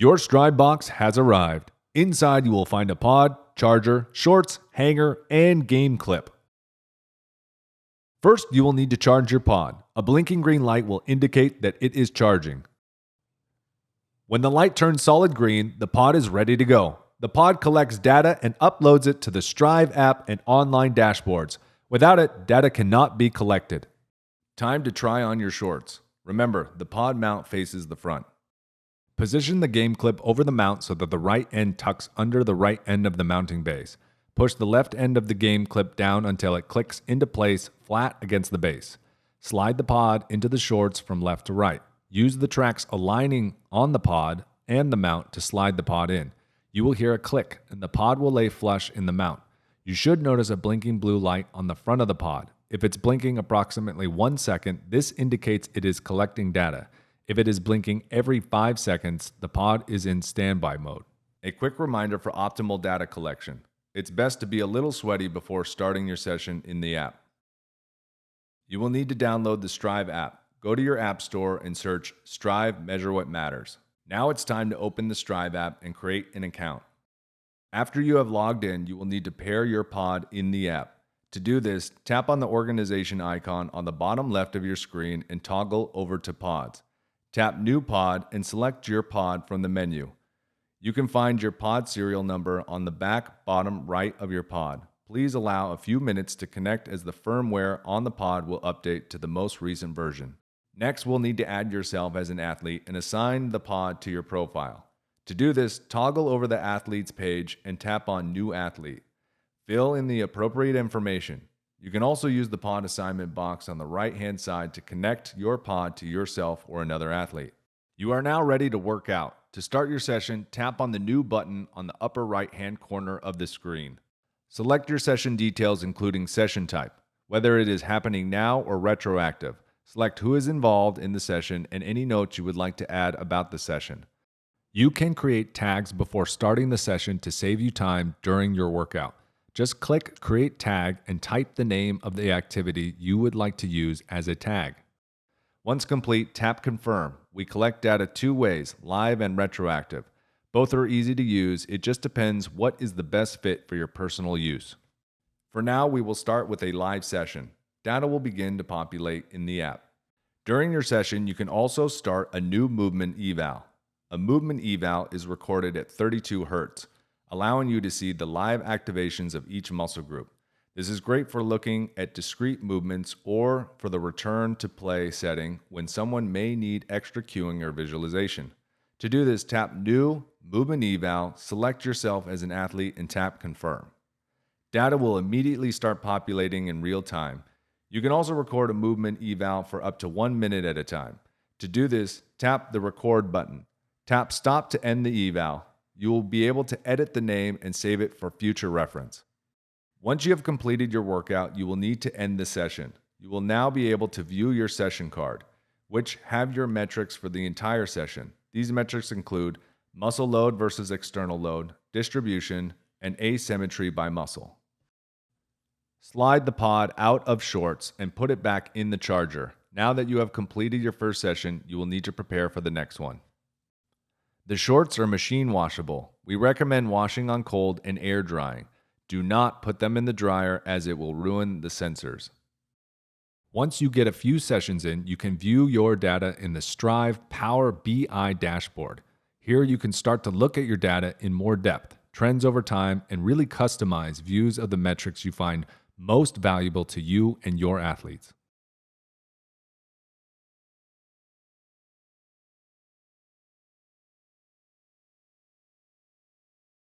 Your Stride box has arrived. Inside, you will find a pod, charger, shorts, hanger, and game clip. First, you will need to charge your pod. A blinking green light will indicate that it is charging. When the light turns solid green, the pod is ready to go. The pod collects data and uploads it to the Strive app and online dashboards. Without it, data cannot be collected. Time to try on your shorts. Remember, the pod mount faces the front. Position the game clip over the mount so that the right end tucks under the right end of the mounting base. Push the left end of the game clip down until it clicks into place flat against the base. Slide the pod into the shorts from left to right. Use the tracks aligning on the pod and the mount to slide the pod in. You will hear a click and the pod will lay flush in the mount. You should notice a blinking blue light on the front of the pod. If it's blinking approximately 1 second, this indicates it is collecting data. If it is blinking every 5 seconds, the pod is in standby mode. A quick reminder for optimal data collection. It's best to be a little sweaty before starting your session in the app. You will need to download the Strive app. Go to your app store and search Strive Measure What Matters. Now it's time to open the Strive app and create an account. After you have logged in, you will need to pair your pod in the app. To do this, tap on the organization icon on the bottom left of your screen and toggle over to Pods. Tap New Pod and select your pod from the menu. You can find your pod serial number on the back bottom right of your pod. Please allow a few minutes to connect as the firmware on the pod will update to the most recent version. Next, we'll need to add yourself as an athlete and assign the pod to your profile. To do this, toggle over the athletes page and tap on New Athlete. Fill in the appropriate information. You can also use the pod assignment box on the right-hand side to connect your pod to yourself or another athlete. You are now ready to work out. To start your session, tap on the New button on the upper right-hand corner of the screen. Select your session details including session type, whether it is happening now or retroactive. Select who is involved in the session and any notes you would like to add about the session. You can create tags before starting the session to save you time during your workout. Just click Create Tag and type the name of the activity you would like to use as a tag. Once complete, tap Confirm. We collect data 2 ways, live and retroactive. Both are easy to use, it just depends what is the best fit for your personal use. For now, we will start with a live session. Data will begin to populate in the app. During your session, you can also start a new movement eval. A movement eval is recorded at 32 Hz, allowing you to see the live activations of each muscle group. This is great for looking at discrete movements or for the return to play setting when someone may need extra cueing or visualization. To do this, tap New, Movement Eval, select yourself as an athlete, and tap Confirm. Data will immediately start populating in real time. You can also record a movement eval for up to 1 minute at a time. To do this, tap the Record button. Tap Stop to end the eval. You will be able to edit the name and save it for future reference. Once you have completed your workout, you will need to end the session. You will now be able to view your session card, which have your metrics for the entire session. These metrics include muscle load versus external load, distribution, and asymmetry by muscle. Slide the pod out of shorts and put it back in the charger. Now that you have completed your first session, you will need to prepare for the next one. The shorts are machine washable. We recommend washing on cold and air drying. Do not put them in the dryer as it will ruin the sensors. Once you get a few sessions in, you can view your data in the Strive Power BI dashboard. Here you can start to look at your data in more depth, trends over time, and really customize views of the metrics you find most valuable to you and your athletes.